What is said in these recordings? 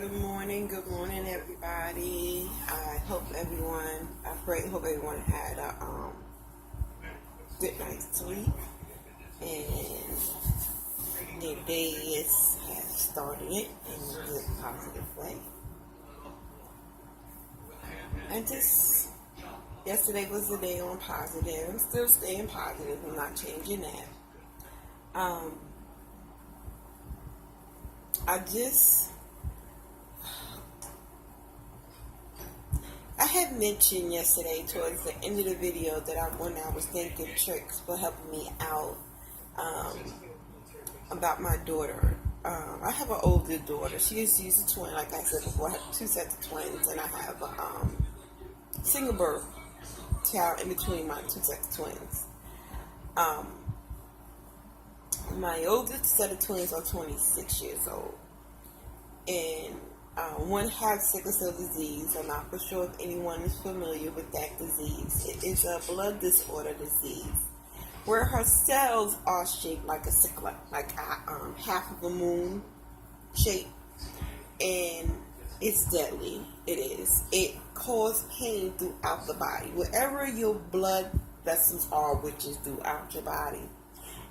Good morning, everybody. I hope everyone had a good night's sleep, and their day has started it in a good, positive way. And just yesterday was the day on positive. I'm still staying positive. I'm not changing that. I had mentioned yesterday towards the end of the video that when I was thinking tricks for helping me out about my daughter. I have an older daughter. She's a twin, like I said before. I have two sets of twins, and I have a single birth child in between my two sets of twins. My oldest set of twins are 26 years old, and one has sickle cell disease. I'm not for sure if anyone is familiar with that disease. It is a blood disorder disease where her cells are shaped like a sickle, like half of a moon shape, and it's deadly. It is. It causes pain throughout the body. Wherever your blood vessels are, which is throughout your body,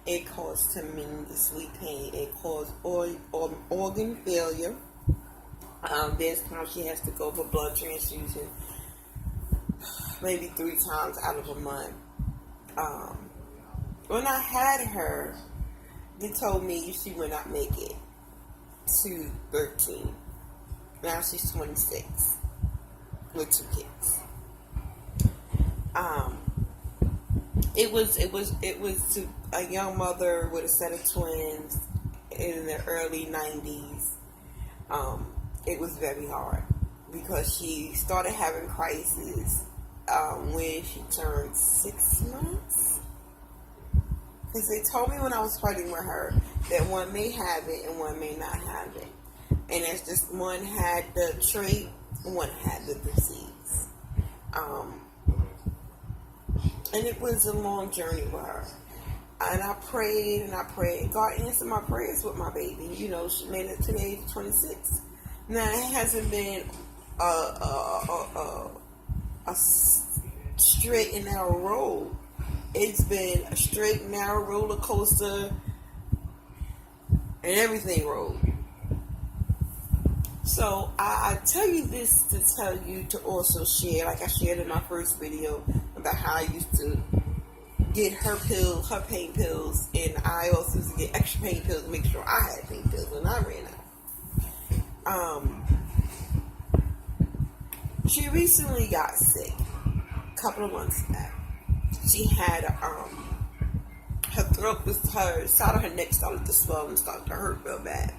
it causes tremendously pain. It causes organ failure. There's times she has to go for blood transfusion maybe 3 times out of a month. When I had her, they told me she would not make it to 13. Now she's 26 with 2 kids. It was to a young mother with a set of twins in the early 90s. It was very hard because she started having crises when she turned 6 months. Because they told me when I was fighting with her that one may have it and one may not have it. And it's just one had the trait, one had the disease. And it was a long journey with her. And I prayed and I prayed. God answered my prayers with my baby. You know, she made it to the age of 26. Now, it hasn't been a straight and narrow road. It's been a straight and narrow roller coaster and everything road. So I tell you this to tell you to also share, like I shared in my first video, about how I used to get her pain pills, and I also used to get extra pain pills to make sure I had pain pills when I ran out. She recently got sick a couple of months back. She had her throat was her side of her neck started to swell and started to hurt real bad.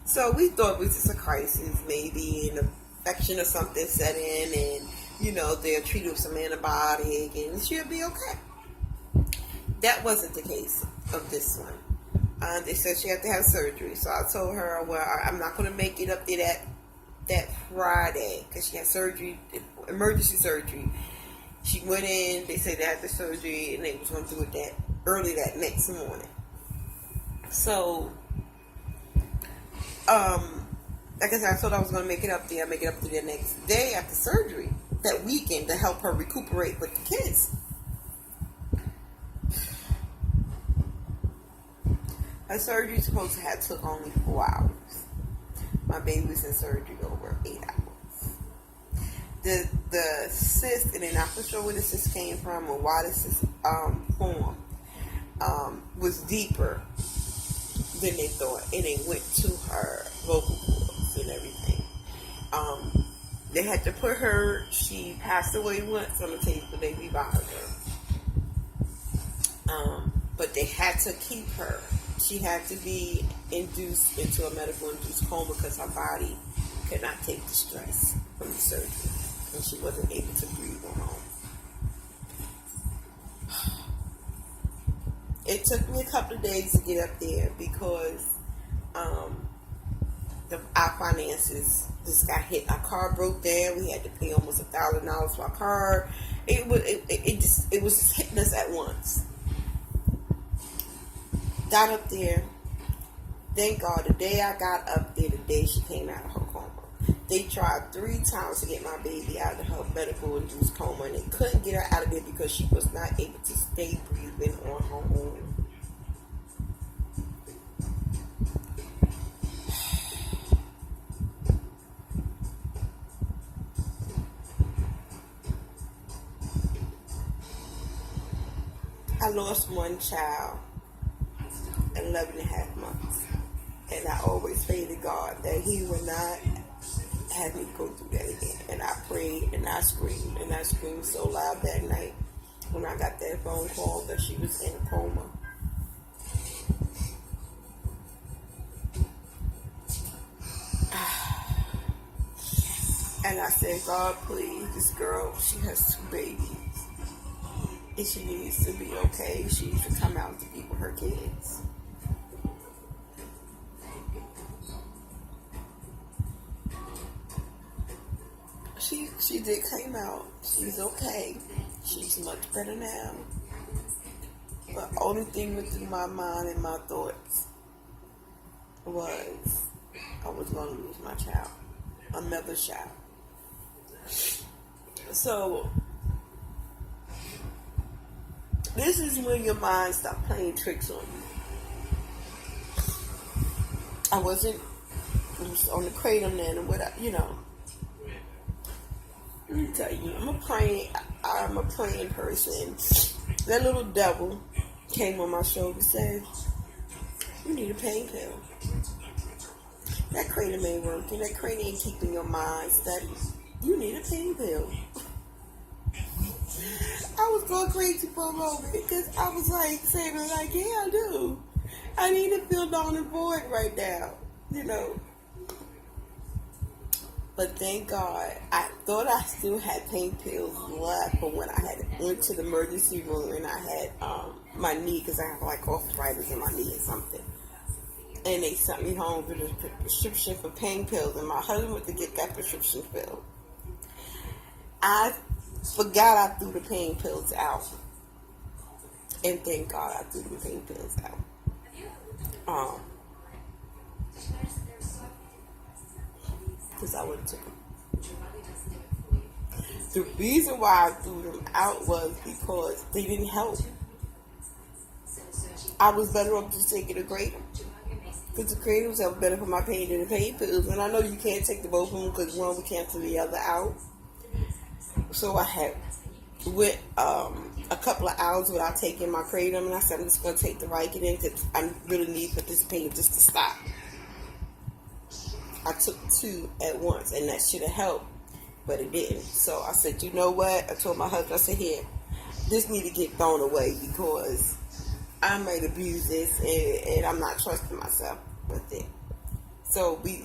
So we thought it was just a crisis, maybe an infection or something set in, and they'll treat her with some antibiotic and she'll be okay. That wasn't the case of this one. They said she had to have surgery, so I told her, well, I'm not going to make it up there that Friday because she had surgery, emergency surgery. She went in, they said they had the surgery, and they was going to do it that early that next morning. So, like I said, I thought I was going to make it up there the next day after surgery, that weekend, to help her recuperate with the kids. Her surgery was supposed to have took only 4 hours. My baby was in surgery over 8 hours. The cyst, and I'm not for sure where the cyst came from or why the cyst formed, was deeper than they thought, and it went to her vocal cords and everything. They had to put her. She passed away once on the tape, but they revived her. But they had to keep her. She had to be induced into a medical-induced coma because her body could not take the stress from the surgery, and she wasn't able to breathe on her own. It took me a couple of days to get up there because our finances just got hit. Our car broke down. We had to pay almost $1,000 for our car. It was just hitting us at once. Got up there. Thank God, the day I got up there, the day she came out of her coma. They tried 3 times to get my baby out of her medical induced coma, and they couldn't get her out of there because she was not able to stay breathing on her own. I lost one child at 11 and a half months. And I always prayed to God that He would not have me go through that again. And I prayed and I screamed. And I screamed so loud that night when I got that phone call that she was in a coma. And I said, God, please, this girl, she has 2 babies. And she needs to be okay. She needs to come out to be with her kids. She did came out. She's okay. She's much better now. But the only thing within my mind and my thoughts was I was going to lose my child. Another child. So this is when your mind stopped playing tricks on you. I was on the kratom then and whatever, Let me tell you, I'm a praying person. That little devil came on my shoulder and said, you need a pain pill. That kratom ain't working. That kratom ain't keeping your mind steady. You need a pain pill. I was going crazy for a moment because I was saying, yeah, I do. I need to feel null and void right now, But thank God, I thought I still had pain pills left, but when I went to the emergency room and I had my knee, because I have arthritis in my knee or something, and they sent me home with a prescription for pain pills, and my husband went to get that prescription filled. I forgot I threw the pain pills out, and thank God I threw the pain pills out. Because I would have took them. The reason why I threw them out was because they didn't help. I was better off just taking the kratom. Because the kratom was better for my pain than the pain pills. And I know you can't take the both of them because one would cancel the other out. So I went a couple of hours without taking my kratom. And I said, I'm just going to take the Vicodin because I really need for this pain just to stop. I took 2 at once, and that should have helped, but it didn't. So I said, you know what? I told my husband, I said, here, this need to get thrown away because I might abuse this, and I'm not trusting myself with it. So we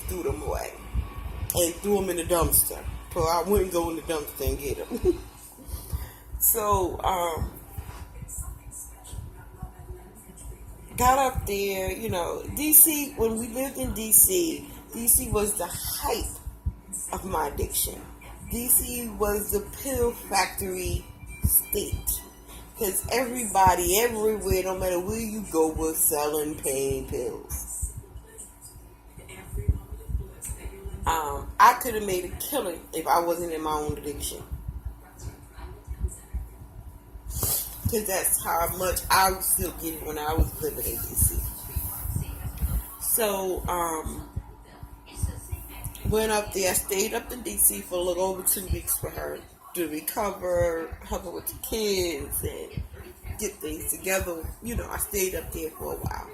threw them away and threw them in the dumpster. So I wouldn't go in the dumpster and get them. So got up there, DC, when we lived in DC was the height of my addiction. DC was the pill factory state. Because everybody, everywhere, no matter where you go, was selling pain pills. I could have made a killing if I wasn't in my own addiction. Because that's how much I was still getting when I was living in DC. So, went up there, stayed up in DC for a little over 2 weeks for her to recover, help her with the kids, and get things together. I stayed up there for a while.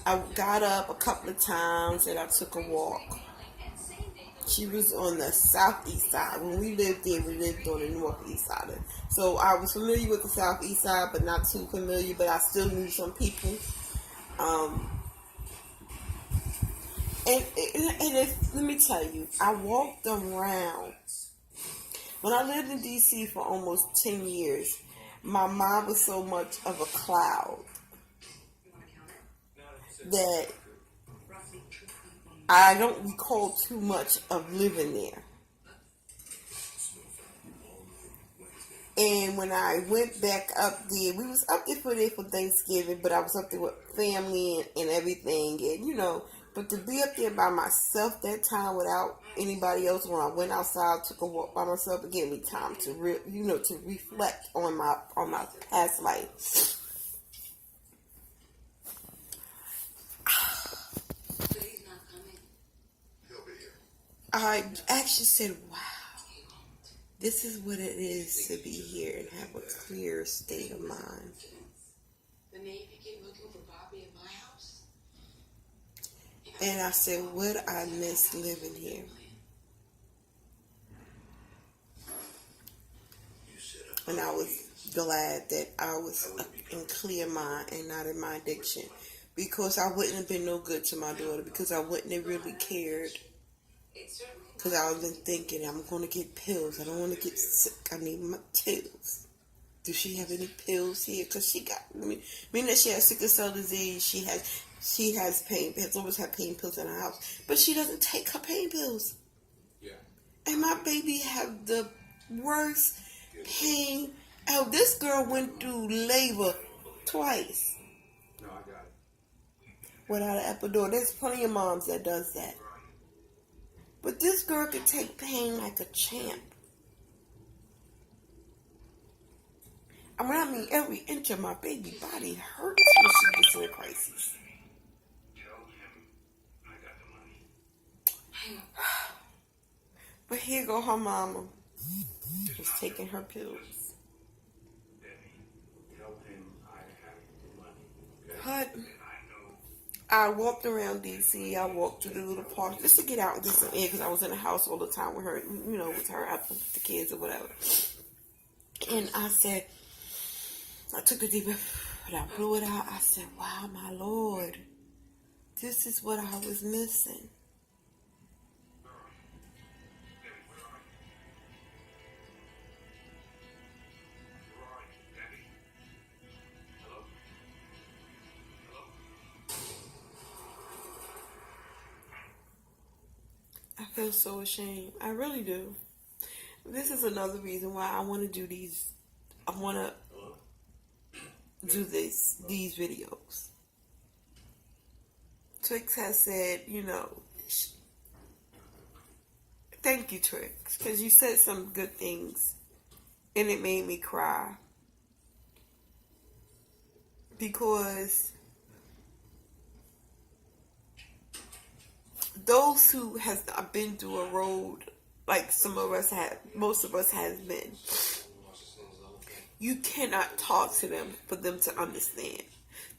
I got up a couple of times and I took a walk. She was on the southeast side. When we lived there, we lived on the northeast side. So I was familiar with the southeast side, but not too familiar, but I still knew some people. Let me tell you, I walked around. When I lived in DC for almost 10 years, my mind was so much of a cloud that I don't recall too much of living there. And when I went back up there, we was up there for Thanksgiving, but I was up there with family and everything. And, But to be up there by myself that time without anybody else, when I went outside, took a walk by myself, it gave me time to to reflect on my past life. I actually said, wow, this is what it is to be here and have a clear state of mind. And I said, would I miss living here? And I was glad that I was in clear mind and not in my addiction. Because I wouldn't have been no good to my daughter. Because I wouldn't have really cared. Because I was been thinking, I'm going to get pills. I don't want to get sick. I need my pills. Do she have any pills here? Because she got, meaning that she has sickle cell disease. She has pain. Has always had pain pills in her house. But she doesn't take her pain pills. Yeah. And my baby have the worst pain. Oh, this girl went through labor twice. No, I got it. Without an epidural. There's plenty of moms that does that. But this girl could take pain like a champ. I mean, every inch of my baby body hurts when she gets in a crisis. But here go her mama. Was taking her pills. But I walked around DC. I walked through the little park just to get out and get some air because I was in the house all the time with her, with her out with the kids or whatever. And I said, I took a deep breath and I blew it out. I said, wow, my Lord, this is what I was missing. I feel so ashamed. I really do. This is another reason why I want to do these. I want to do these videos. Trix has said, thank you, Trix, because you said some good things, and it made me cry. Because those who has not been through a road like some of us have, most of us has been, you cannot talk to them for them to understand.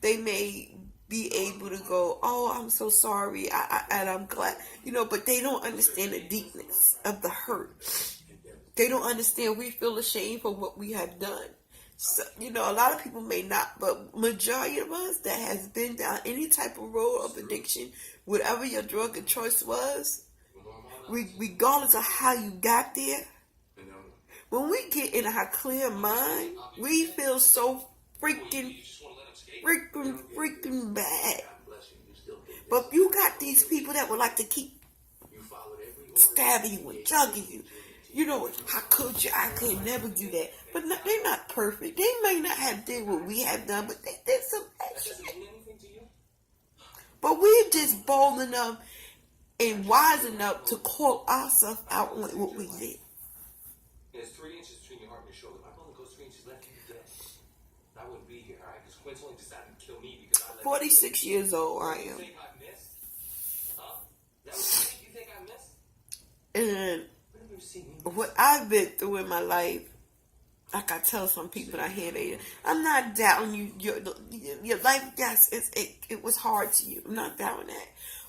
They may be able to go, oh, I'm so sorry, and I'm glad, but they don't understand the deepness of the hurt. They don't understand we feel ashamed for what we have done. So, a lot of people may not, but majority of us that has been down any type of road of addiction, whatever your drug of choice was, regardless of how you got there, when we get in our clear mind, we feel so freaking bad. But you got these people that would like to keep stabbing you and jugging you. How could you? I could never do that. But they're not perfect. They may not have did what we have done, but they did some extra. But we're just bold enough and wise enough to call ourselves out on what we did. There's 3 inches between your heart and your shoulder. If I only goes 3 inches left, you'd be dead. I wouldn't be here, alright? Because Quince only decided to kill me because I let 46 years old, I am. You think I missed? Huh? That what you think I missed? And what I've been through in my life, like I tell some people I hear, I'm not doubting you. Your life, yes, it was hard to you. I'm not doubting that.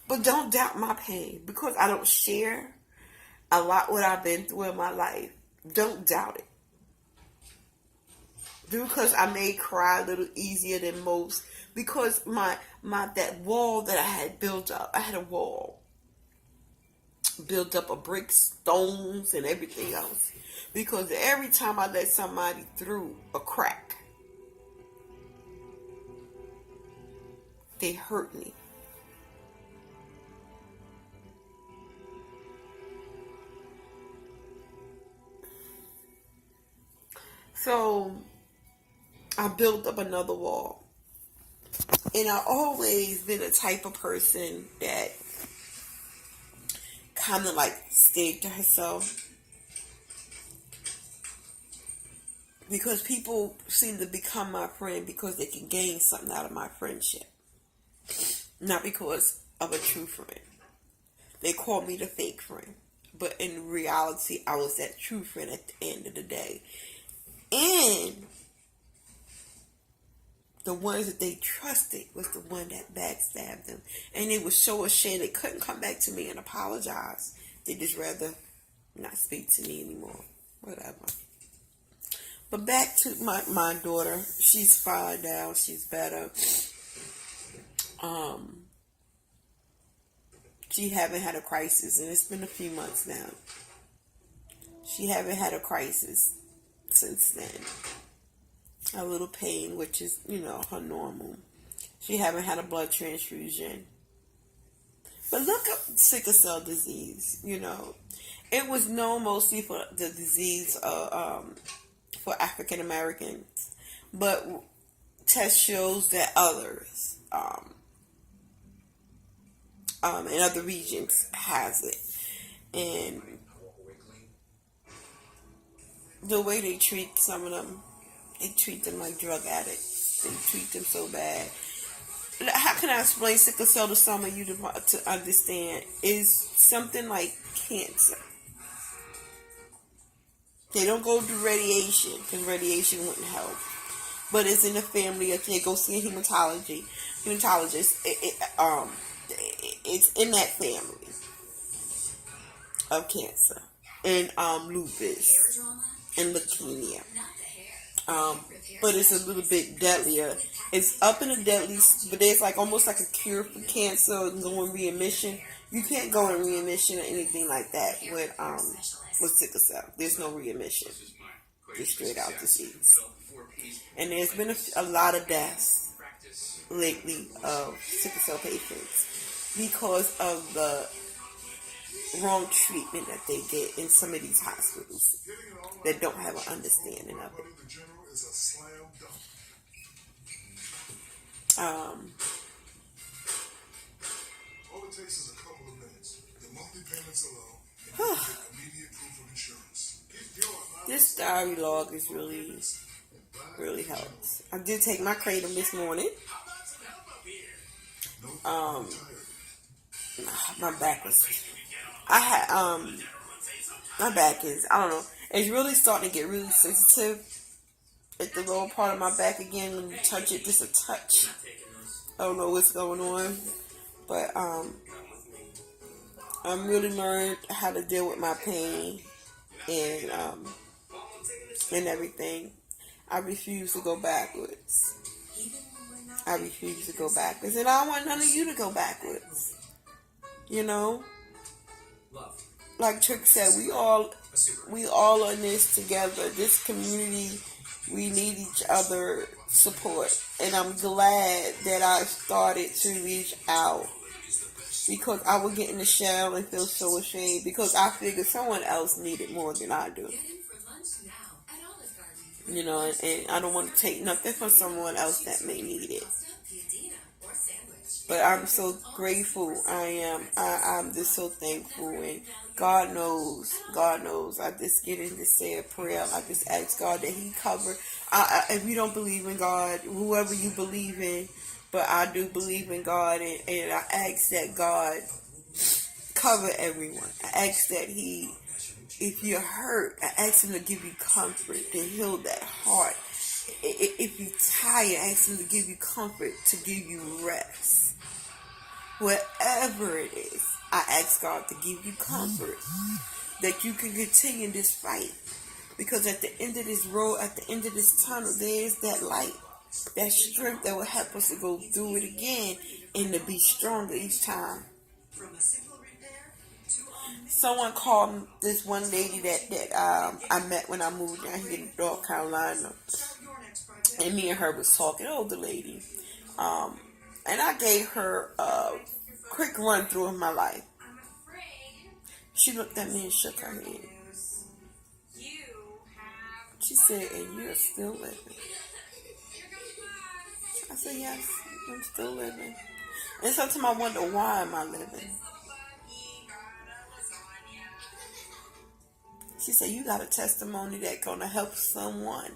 But don't doubt my pain because I don't share a lot what I've been through in my life. Don't doubt it. Because I may cry a little easier than most. Because my that wall that I had built up, I had a wall built up of bricks, stones, and everything else. Because every time I let somebody through a crack, they hurt me. So I built up another wall. And I've always been a type of person that kind of like stayed to herself. Because people seem to become my friend because they can gain something out of my friendship. Not because of a true friend. They call me the fake friend. But in reality, I was that true friend at the end of the day. And the ones that they trusted was the one that backstabbed them. And they were so ashamed they couldn't come back to me and apologize. They just rather not speak to me anymore. Whatever. But back to my daughter. She's fine now. She's better. She haven't had a crisis, and it's been a few months now. She haven't had a crisis since then. A little pain, which is, her normal. She haven't had a blood transfusion. But look up sickle cell disease, It was known mostly for the disease for African Americans, but test shows that others in other regions has it, and the way they treat some of them, they treat them like drug addicts. They treat them so bad. How can I explain sickle cell to some of you to understand? Is something like cancer. They don't go through radiation because radiation wouldn't help. But it's in the family. If they go see a hematologist, it's in that family of cancer and lupus and leukemia. But it's a little bit deadlier. It's up in the deadly, but there's like almost like a cure for cancer and go in remission. You can't go in remission or anything like that with sickle cell. There's no remission. It's straight out disease. And there's been a lot of deaths lately of sickle cell patients because of the wrong treatment that they get in some of these hospitals that don't have an understanding of it. All it takes is a couple of minutes. The monthly payments alone, immediate proof of insurance. This diary log is really helps. I did take my kratom this morning. My back was. My back is. I don't know. It's really starting to get really sensitive at the lower part of my back again. When you touch it, just a touch. I don't know what's going on, but I'm really learned how to deal with my pain and everything. I refuse to go backwards. And I don't want none of you to go backwards. Like Trick said, we all are in this together. This community, we need each other support. And I'm glad that I started to reach out. Because I would get in the shell and feel so ashamed. Because I figured someone else needed more than I do. And I don't want to take nothing from someone else that may need it. But I'm so grateful. I'm just so thankful. And God knows. I just get in to say a prayer. I just ask God that He cover. If you don't believe in God, whoever you believe in, but I do believe in God, and I ask that God cover everyone. I ask that He, if you're hurt, I ask Him to give you comfort, to heal that heart. If you're tired, I ask Him to give you comfort, to give you rest. Whatever it is, I ask God to give you comfort, that you can continue this fight. Because at the end of this road, at the end of this tunnel, there is that light, that strength that will help us to go through it again and to be stronger each time. Someone called this one lady that I met when I moved down here to North Carolina, and me and her was talking, older lady, and I gave her a quick run through of my life. She looked at me and shook her head. She said, "And you're still living." I said, "Yes, I'm still living. And sometimes I wonder, why am I living? She said, you got a testimony that's going to help someone.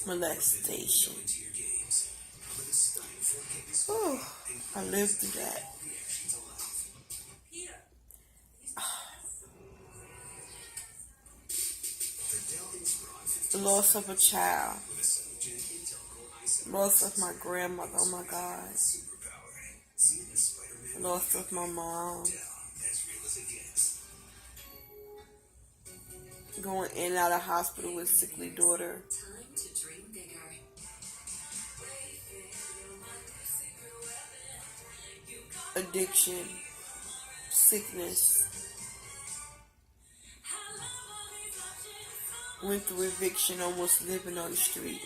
Molestation. Whew, I lived through that. The loss of a child. Loss of my grandmother. Oh my God. Loss of my mom. Going in and out of hospital with sickly daughter. Addiction. Sickness. Went through eviction, almost living on the street.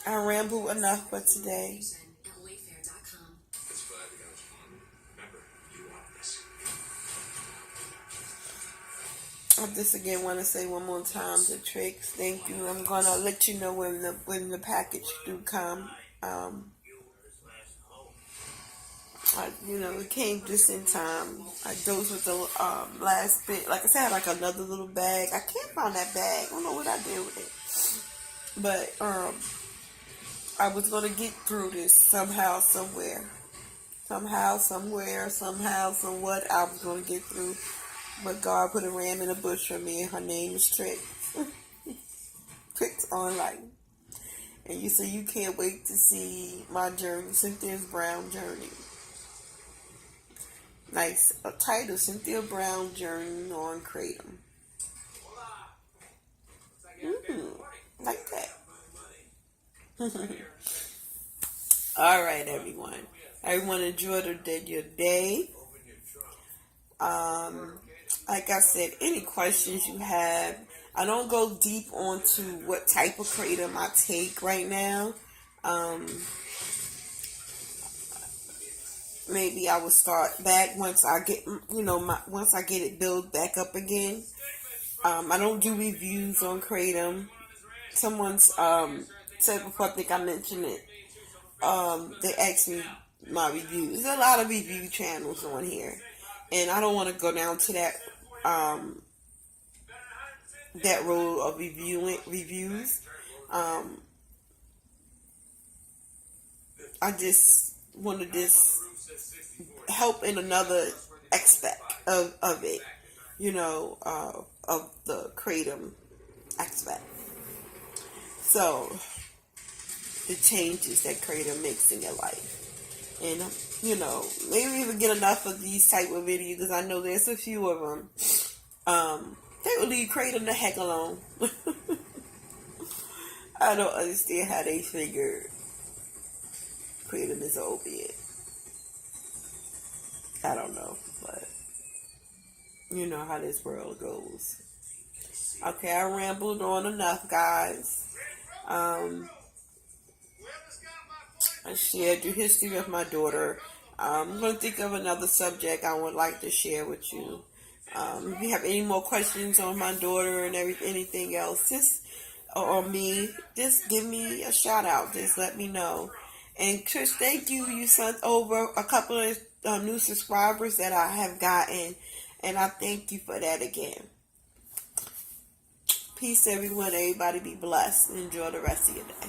I rambled enough for today. I just again want to say one more time the tricks. Thank you. I'm gonna let you know when the package do come. It came just in time. Those with the last bit. Like I said, I had like another little bag. I can't find that bag. I don't know what I did with it. But I was gonna get through this somehow, somewhere. Somehow, somewhere, somehow, somewhat. I was gonna get through. But God put a ram in a bush for me, and her name is Trick. Tricks Online. And you say you can't wait to see my journey, Cynthia's Brown journey. Nice title, Cynthia Brown Journey on Kratom. Like that. All right, everyone. Everyone enjoy your day. Like I said, any questions you have, I don't go deep onto what type of kratom I take right now. Maybe I will start back once I get, once I get it built back up again. I don't do reviews on kratom. Someone's said before, I think I mentioned it. They asked me my reviews. There's a lot of review channels on here, and I don't want to go down to that road of reviews. I just want to help in another aspect of it, of the kratom aspect. So the changes that kratom makes in your life. And, maybe even get enough of these type of videos, because I know there's a few of them. They will leave kratom the heck alone. I don't understand how they figure kratom is an opiate. I don't know, but you know how this world goes. Okay, I rambled on enough, guys. I shared the history of my daughter. I'm going to think of another subject I would like to share with you. If you have any more questions on my daughter and anything else, or me, just give me a shout out. Just let me know. And Trish, thank you. You sent over a couple of new subscribers that I have gotten, and I thank you for that again. Peace, everyone. Everybody be blessed and enjoy the rest of your day.